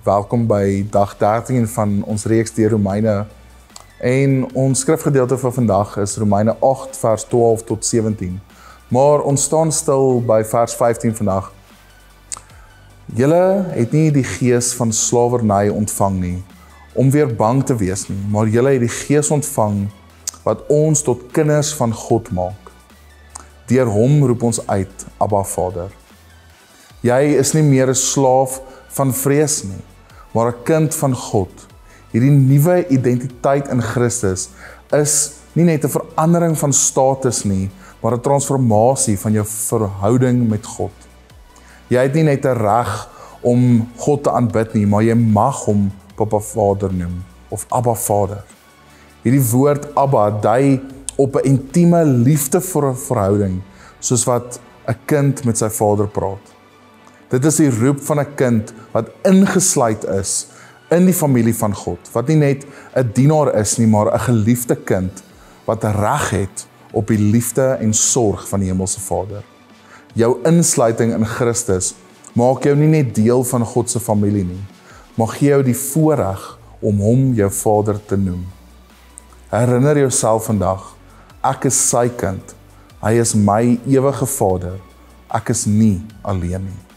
Welkom by dag 13 van ons reeks deur Romeine. En ons skrifgedeelte vir vandag is Romeine 8 vers 12 tot 17. Maar ons staan stil by vers 15 vandag. Julle het nie die gees van slawerny ontvang nie, om weer bang te wees nie, maar julle het die gees ontvang wat ons tot kinders van God maak. Deur hom roep ons uit, Abba Vader. Jy is nie meer 'n slaaf van vrees nie, maar 'n kind van God. Hierdie nuwe identiteit in Christus is nie net 'n verandering van status nie, maar 'n transformasie van jou verhouding met God. Jy het nie net 'n reg om God te aanbid nie, maar jy mag hom Papa Vader noem, of Abba Vader. Hierdie woord Abba dui op 'n intieme liefdevolle verhouding, soos wat 'n kind met sy vader praat. Dit is die roep van 'n kind wat ingesluit is in die familie van God, wat nie net 'n dienaar is nie, maar 'n geliefde kind wat reg het op die liefde en sorg van die hemelse Vader. Jou insluiting in Christus maak jou nie net deel van God se familie nie, maar gee jou die voorreg om hom jou Vader te noem. Herinner jouself vandag, ek is sy kind, hy is my ewige Vader, ek is nie alleen nie.